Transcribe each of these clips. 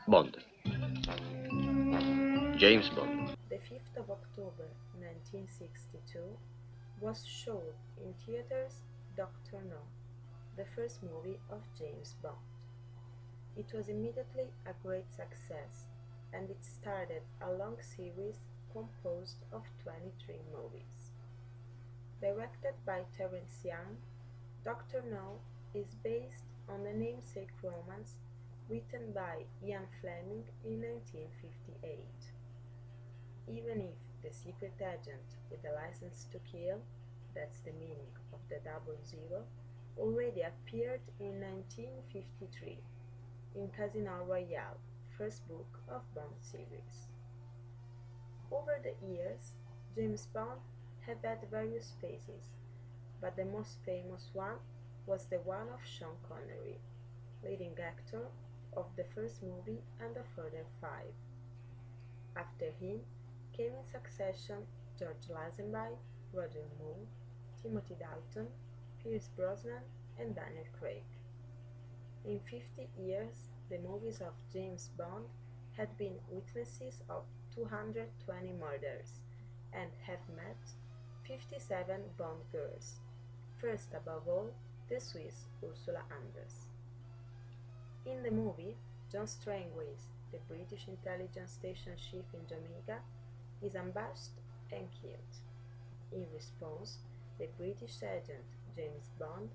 Bond. James Bond. The 5th of October 1962 was shown in theaters Dr. No, the first movie of James Bond. It was immediately a great success, and it started a long series composed of 23 movies. Directed by Terence Young, Dr. No is based on the namesake romance written by Ian Fleming in 1958. Even if the secret agent with the license to kill, that's the meaning of the 00, already appeared in 1953 in Casino Royale, first book of Bond series. Over the years, James Bond have had various phases, but the most famous one was the one of Sean Connery, leading actor of the first movie and a further 5. After him came in succession George Lazenby, Roger Moore, Timothy Dalton, Pierce Brosnan, and Daniel Craig. In 50 years, the movies of James Bond had been witnesses of 220 murders and have met 57 Bond girls, first above all the Swiss Ursula Andress. In the movie, John Strangways, the British intelligence station chief in Jamaica, is ambushed and killed. In response, the British agent James Bond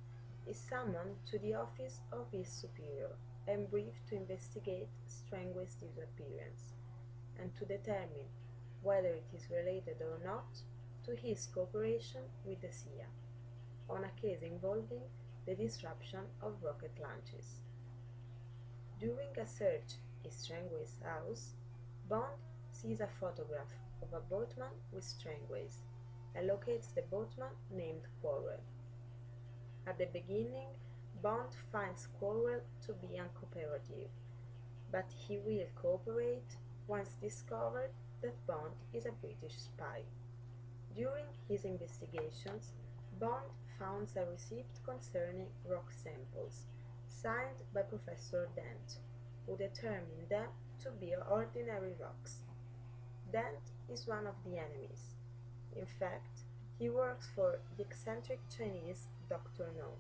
is summoned to the office of his superior and briefed to investigate Strangway's disappearance and to determine whether it is related or not to his cooperation with the CIA on a case involving the disruption of rocket launches. During a search in Strangway's house, Bond sees a photograph of a boatman with Strangways and locates the boatman named Quarrel. At the beginning, Bond finds Quarrel to be uncooperative, but he will cooperate once discovered that Bond is a British spy. During his investigations, Bond finds a receipt concerning rock samples, signed by Professor Dent, who determined them to be ordinary rocks. Dent is one of the enemies. In fact, he works for the eccentric Chinese Dr. No,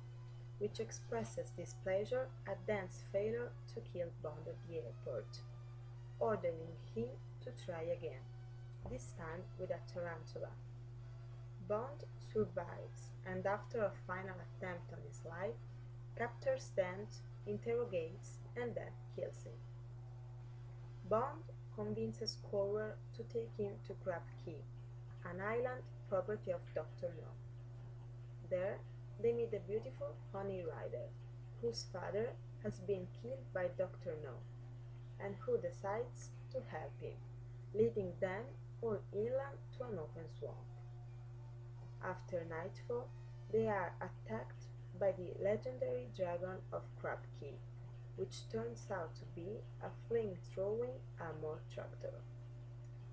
which expresses displeasure at Dent's failure to kill Bond at the airport, ordering him to try again, this time with a tarantula. Bond survives, and after a final attempt on his life, captures Dent, interrogates, and then kills him. Bond convinces Quarrel to take him to Crab Key, an island property of Dr. No. There, they meet the beautiful Honey Rider, whose father has been killed by Dr. No, and who decides to help him, leading them all inland to an open swamp. After nightfall, they are attacked by the legendary dragon of Crab Key, which turns out to be a flame-throwing armored tractor.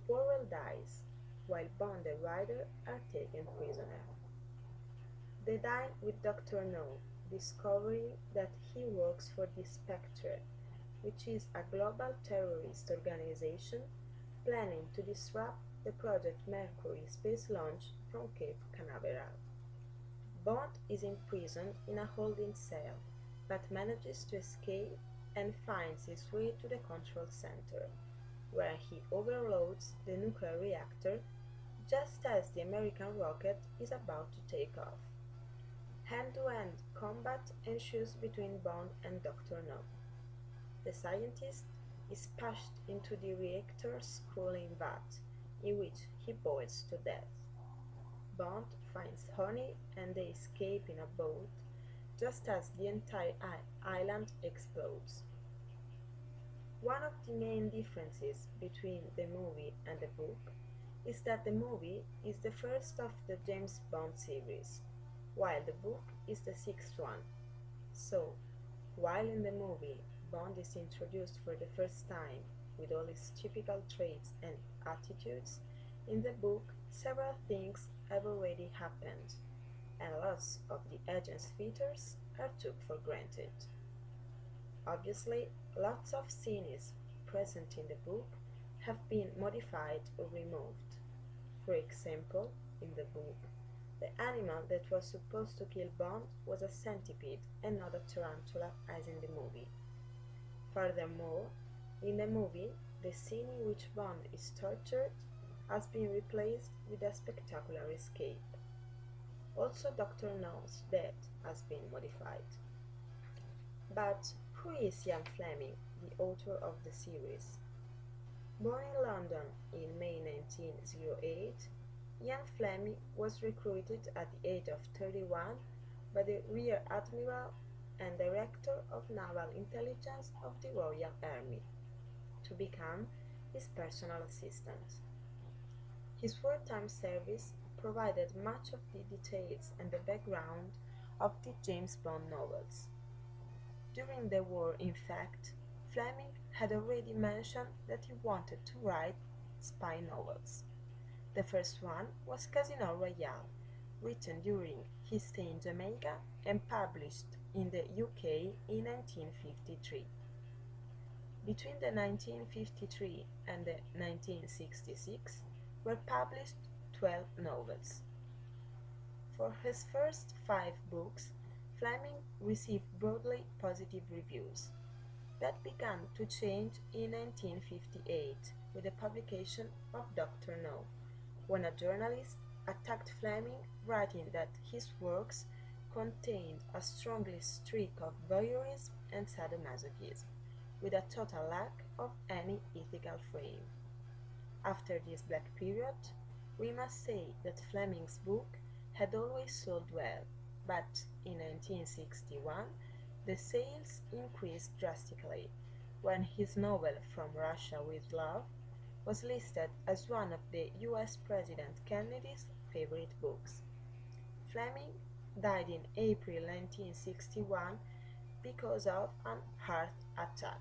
Quarrel dies, while Bond and Ryder are taken prisoner. They dine with Dr. No, discovering that he works for the Spectre, which is a global terrorist organization planning to disrupt the Project Mercury space launch from Cape Canaveral. Bond is imprisoned in a holding cell, but manages to escape and finds his way to the control center, where he overloads the nuclear reactor just as the American rocket is about to take off. Hand-to-hand combat ensues between Bond and Dr. No. The scientist is pushed into the reactor's cooling vat, in which he boils to death. Bond finds Honey and they escape in a boat, just as the entire island explodes. One of the main differences between the movie and the book is that the movie is the first of the James Bond series, while the book is the sixth one. So, while in the movie Bond is introduced for the first time with all his typical traits and attitudes, in the book several things have already happened, and lots of the agent's features are took for granted. Obviously, lots of scenes present in the book have been modified or removed. For example, in the book, the animal that was supposed to kill Bond was a centipede and not a tarantula as in the movie. Furthermore, in the movie, the scene in which Bond is tortured has been replaced with a spectacular escape. Also, Dr. No's death has been modified. But who is Ian Fleming, the author of the series? Born in London in May 1908, Ian Fleming was recruited at the age of 31 by the Rear Admiral and Director of Naval Intelligence of the Royal Army to become his personal assistant. His wartime service provided much of the details and the background of the James Bond novels. During the war, in fact, Fleming had already mentioned that he wanted to write spy novels. The first one was Casino Royale, written during his stay in Jamaica and published in the UK in 1953. Between the 1953 and the 1966 were published 12 novels. For his first 5 books, Fleming received broadly positive reviews. That began to change in 1958 with the publication of Dr. No, when a journalist attacked Fleming, writing that his works contained a strongly streak of voyeurism and sadomasochism, with a total lack of any ethical frame. After this black period, we must say that Fleming's book had always sold well, but in 1961 the sales increased drastically when his novel From Russia with Love was listed as one of the US President Kennedy's favorite books. Fleming died in April 1961 because of an heart attack.